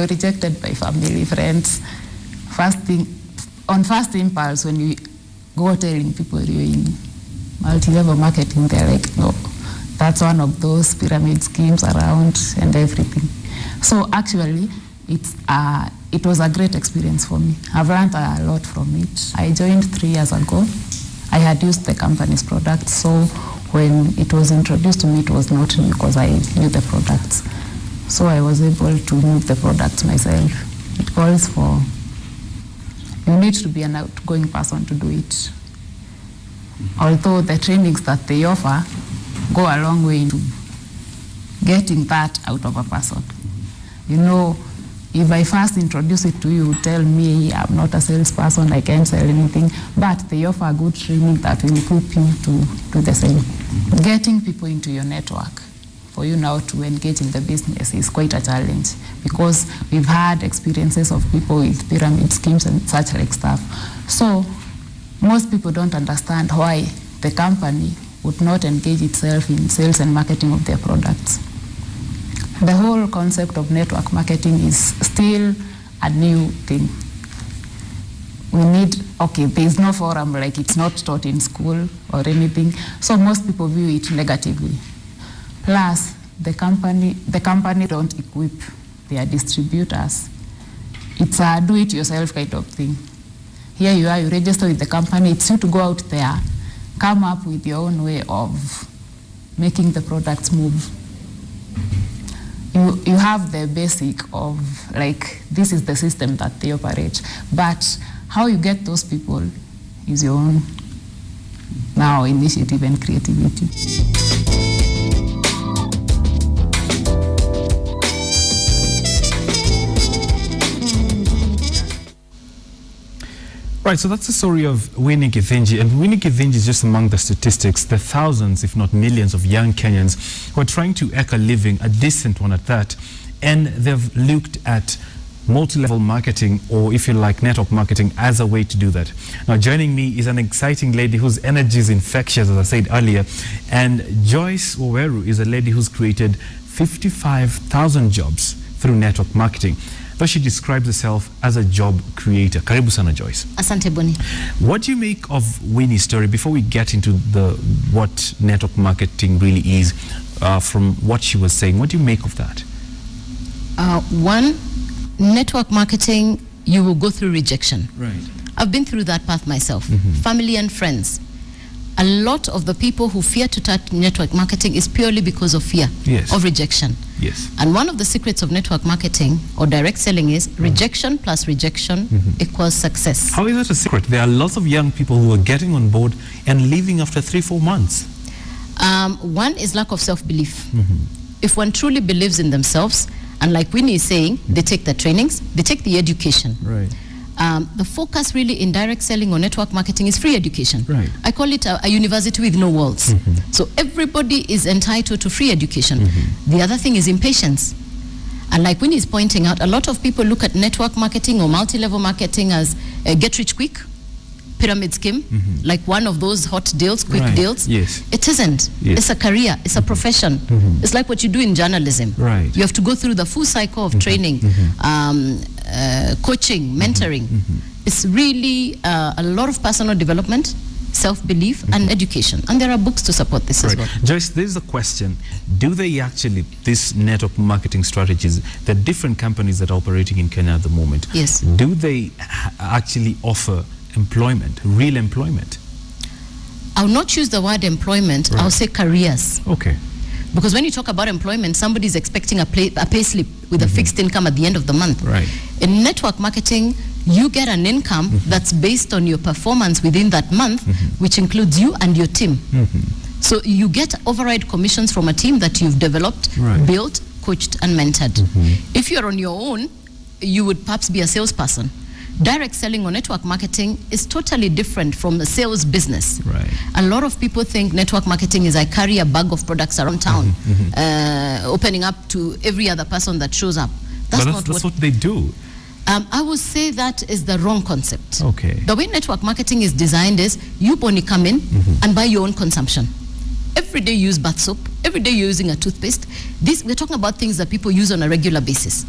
you're rejected by family, friends. On first impulse, when you go telling people you're in multi-level marketing, they're like, no, that's one of those pyramid schemes around and everything. So actually, it was a great experience for me. I've learned a lot from it. I joined 3 years ago. I had used the company's products, so when it was introduced to me, it was not new because I knew the products. So I was able to move the products myself. It calls for, you need to be an outgoing person to do it. Although the trainings that they offer go a long way into getting that out of a person. You know, if I first introduce it to you, tell me I'm not a salesperson, I can't sell anything, but they offer a good training that will equip you to do the same. Getting people into your network for you now to engage in the business is quite a challenge because we've had experiences of people with pyramid schemes and such like stuff. So most people don't understand why the company would not engage itself in sales and marketing of their products. The whole concept of network marketing is still a new thing. There's no forum, like it's not taught in school or anything, so most people view it negatively. Plus, the company don't equip their distributors. It's a do-it-yourself kind of thing. Here you are, you register with the company, it's you to go out there, come up with your own way of making the products move. You have the basic of, like, this is the system that they operate, but how you get those people is your own now initiative and creativity. Right, so that's the story of Winnie Kithinji, and Winnie Kithinji is just among the statistics, the thousands, if not millions, of young Kenyans who are trying to eke a living, a decent one at that, and they've looked at multi-level marketing, or if you like, network marketing, as a way to do that. Now, joining me is an exciting lady whose energy is infectious, as I said earlier, and Joyce Oweru is a lady who's created 55,000 jobs through network marketing. Though she describes herself as a job creator. Karibu sana, Joyce. Asante Boni. What do you make of Winnie's story before we get into what network marketing really is? From what she was saying, what do you make of that? One, network marketing, you will go through rejection. Right. I've been through that path myself. Family and friends. A lot of the people who fear to touch network marketing is purely because of fear of rejection. Yes. And one of the secrets of network marketing or direct selling is rejection plus rejection equals success. How is that a secret? There are lots of young people who are getting on board and leaving after 3-4 months. One is lack of self-belief. If one truly believes in themselves, and like Winnie is saying, they take the trainings, they take the education. Right. The focus really in direct selling or network marketing is free education. Right. I call it a university with no walls. So everybody is entitled to free education. The other thing is impatience. And like Winnie is pointing out, a lot of people look at network marketing or multi-level marketing as a get rich quick, pyramid scheme, like one of those hot deals, quick deals. Yes. It isn't. Yes. It's a career. It's a profession. It's like what you do in journalism. Right. You have to go through the full cycle of training, coaching, mentoring. It's really a lot of personal development, self-belief, and education. And there are books to support this as well. Joyce, there's a question. Do they actually, these network marketing strategies, the different companies that are operating in Kenya at the moment, Yes. do they actually offer employment, real employment? I'll not choose the word employment, I'll say careers. Okay. Because when you talk about employment, somebody's expecting a pay slip with a fixed income at the end of the month. Right. In network marketing, you get an income that's based on your performance within that month, which includes you and your team. So you get override commissions from a team that you've developed, built, coached, and mentored. If you're on your own, you would perhaps be a salesperson. Direct selling or network marketing is totally different from the sales business. Right. A lot of people think network marketing is I carry a bag of products around town, opening up to every other person that shows up. That's what they do. I would say that is the wrong concept. Okay. The way network marketing is designed is you only come in and buy your own consumption. Every day you use bath soap. Every day you're using a toothpaste. We're talking about things that people use on a regular basis.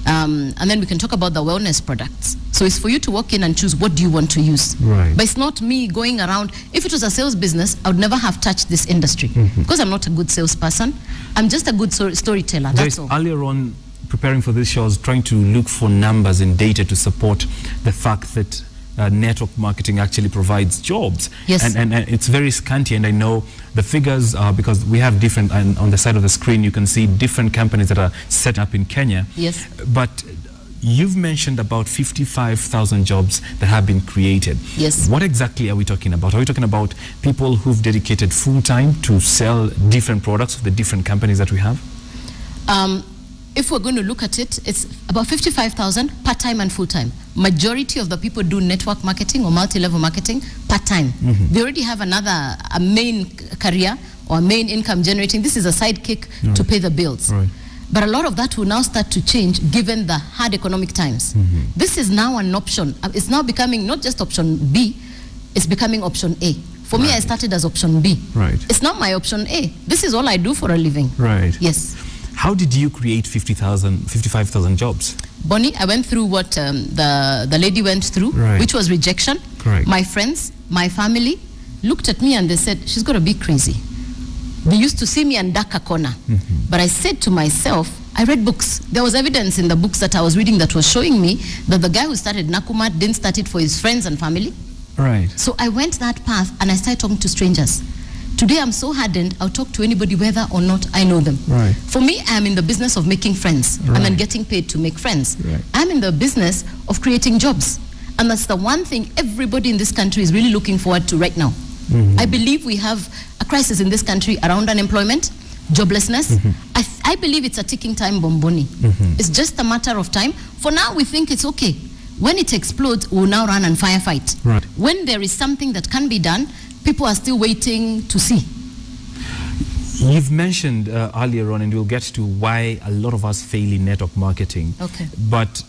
And then we can talk about the wellness products. So it's for you to walk in and choose what do you want to use. Right. But it's not me going around. If it was a sales business, I would never have touched this industry because I'm not a good salesperson. I'm just a good storyteller. That's all. Earlier on, preparing for this show, I was trying to look for numbers and data to support the fact that network marketing actually provides jobs. Yes. And it's very scanty, and I know the figures because we have different, and on the side of the screen you can see different companies that are set up in Kenya. Yes. But you've mentioned about 55,000 jobs that have been created. Yes. What exactly are we talking about? Are we talking about people who've dedicated full time to sell different products of the different companies that we have? If we're going to look at it, it's about 55,000 part-time and full-time. Majority of the people do network marketing or multi-level marketing part-time. They already have a main career or a main income generating. This is a sidekick to pay the bills. Right. But a lot of that will now start to change given the hard economic times. This is now an option. It's now becoming not just option B, it's becoming option A. For me, I started as option B. Right. It's not my option A. This is all I do for a living. Right. Yes. How did you create 55,000 jobs? Bonnie, I went through what the lady went through, which was rejection. Correct. My friends, my family looked at me and they said, she's got to be crazy. They used to see me and duck a corner. But I said to myself, I read books. There was evidence in the books that I was reading that was showing me that the guy who started Nakumat didn't start it for his friends and family. Right. So I went that path and I started talking to strangers. Today I'm so hardened, I'll talk to anybody whether or not I know them. Right. For me, I'm in the business of making friends and then getting paid to make friends. Right. I'm in the business of creating jobs. And that's the one thing everybody in this country is really looking forward to right now. I believe we have a crisis in this country around unemployment, joblessness. I believe it's a ticking time bomb, Bonnie. It's just a matter of time. For now, we think it's okay. When it explodes, we'll now run and firefight. Right. When there is something that can be done, people are still waiting to see. You've mentioned earlier on, and we'll get to why a lot of us fail in network marketing. Okay. But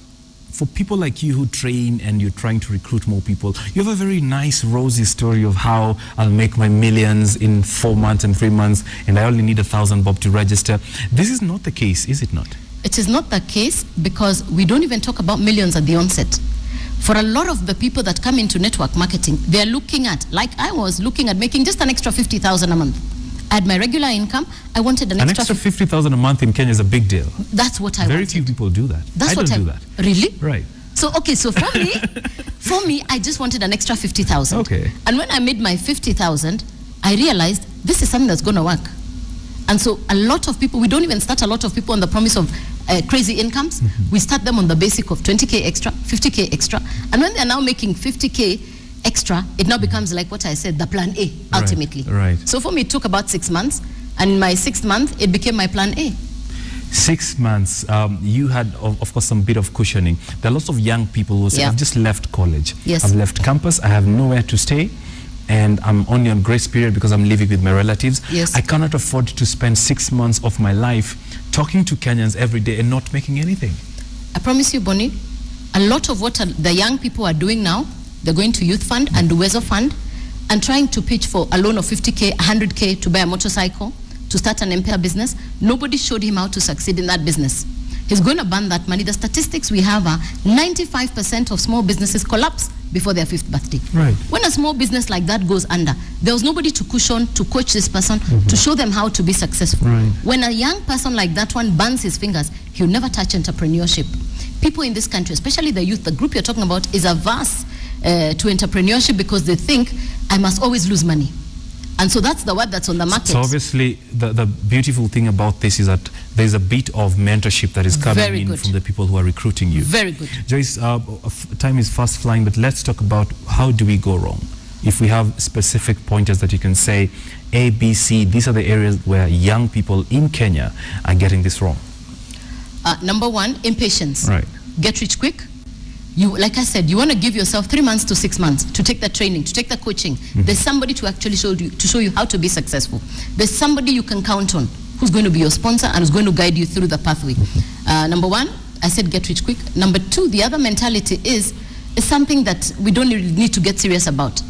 for people like you who train and you're trying to recruit more people, you have a very nice, rosy story of how I'll make my millions in 4 months and 3 months, and I only need 1,000 bob to register. This is not the case, is it not? It is not the case because we don't even talk about millions at the onset. For a lot of the people that come into network marketing, they're looking at, like I was looking at making just an extra 50,000 a month. I had my regular income, I wanted an extra 50,000 a month in Kenya is a big deal. That's what I wanted. Very few people do that. That's I what don't do that. Really? Right. So, okay, so for me, I just wanted an extra 50,000. Okay. And when I made my 50,000, I realized this is something that's going to work. And so a lot of people, we don't even start a lot of people on the promise of crazy incomes. We start them on the basic of 20K extra, 50K extra. And when they're now making 50K extra, it now becomes like what I said, the plan A, ultimately. Right. So for me, it took about 6 months. And in my 6th month, it became my plan A. 6 months, you had, of course, some bit of cushioning. There are lots of young people who say, I've just left college. Yes. I've left campus, I have nowhere to stay, and I'm only on grace period because I'm living with my relatives. Yes. I cannot afford to spend 6 months of my life talking to Kenyans every day and not making anything. I promise you, Bonnie, a lot of what the young people are doing now, they're going to Youth Fund and Uwezo Fund and trying to pitch for a loan of 50K, 100K to buy a motorcycle, to start an empire business. Nobody showed him how to succeed in that business. He's going to burn that money. The statistics we have are 95% of small businesses collapse before their 5th birthday. Right. When a small business like that goes under, there was nobody to cushion, to coach this person, to show them how to be successful. Right. When a young person like that one burns his fingers, he'll never touch entrepreneurship. People in this country, especially the youth, the group you're talking about, is averse to entrepreneurship because they think, I must always lose money. And so that's the word that's on the market. So obviously, the beautiful thing about this is that there's a bit of mentorship that is coming in from the people who are recruiting you. Very good. Joyce, time is fast flying, but let's talk about how do we go wrong? If we have specific pointers that you can say, A, B, C, these are the areas where young people in Kenya are getting this wrong. Number 1, impatience. Right. Get rich quick. You, like I said, you want to give yourself 3 months to 6 months to take the training, to take the coaching. There's somebody to actually show you how to be successful. There's somebody you can count on who's going to be your sponsor and who's going to guide you through the pathway. Number 1, I said get rich quick. Number 2, the other mentality is something that we don't really need to get serious about.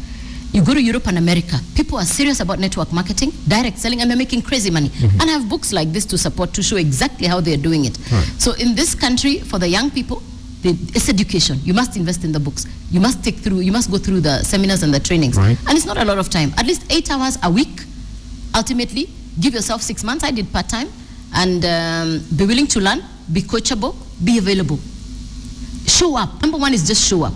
You go to Europe and America, people are serious about network marketing, direct selling, and they're making crazy money. And I have books like this to support, to show exactly how they're doing it. Right. So in this country, for the young people, it's education. You must invest in the books. You must go through the seminars and the trainings. Right. And it's not a lot of time. At least 8 hours a week. Ultimately, give yourself 6 months. I did part-time. And be willing to learn, be coachable, be available. Show up. Number one is just show up.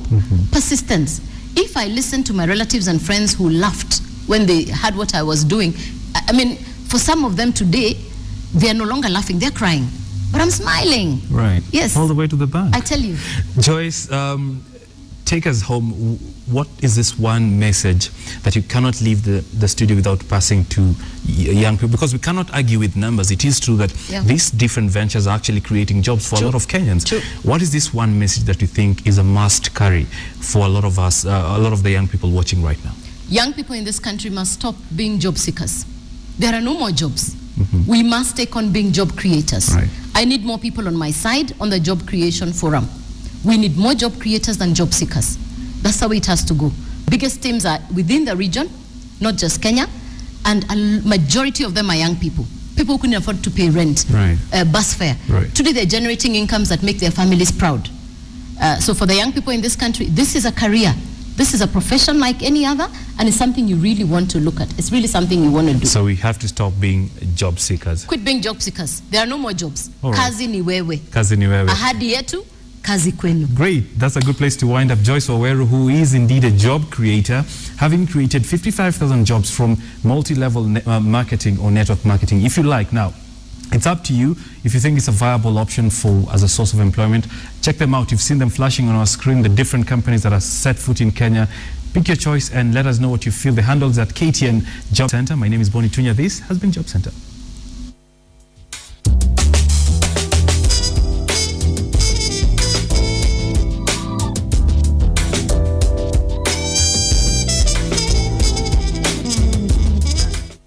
Persistence. If I listen to my relatives and friends who laughed when they heard what I was doing, I mean, for some of them today, they are no longer laughing, they're crying. But I'm smiling. Right. Yes. All the way to the bank. I tell you. Joyce, take us home. What is this one message that you cannot leave the studio without passing to young people? Because we cannot argue with numbers. It is true that these different ventures are actually creating jobs for a lot of Kenyans. True. What is this one message that you think is a must carry for a lot of us, a lot of the young people watching right now? Young people in this country must stop being job seekers. There are no more jobs. We must take on being job creators. Right. I need more people on my side on the job creation forum. We need more job creators than job seekers. That's how it has to go. Biggest teams are within the region, not just Kenya, and a majority of them are young people. People who couldn't afford to pay rent, bus fare. Right. Today they're generating incomes that make their families proud. So for the young people in this country, this is a career. This is a profession like any other, and it's something you really want to look at. It's really something you want to do. So we have to stop being job seekers. Quit being job seekers. There are no more jobs. All right. Kazi ni wewe. Kazi ni wewe. Ahadi yetu, kazi kwenu. Great. That's a good place to wind up. Joyce Waweru, who is indeed a job creator, having created 55,000 jobs from multi-level marketing or network marketing. If you like, now, it's up to you. If you think it's a viable option as a source of employment, check them out. You've seen them flashing on our screen, the different companies that are set foot in Kenya. Pick your choice and let us know what you feel. The handles at KTN Job Center. My name is Bonnie Tunya. This has been Job Center.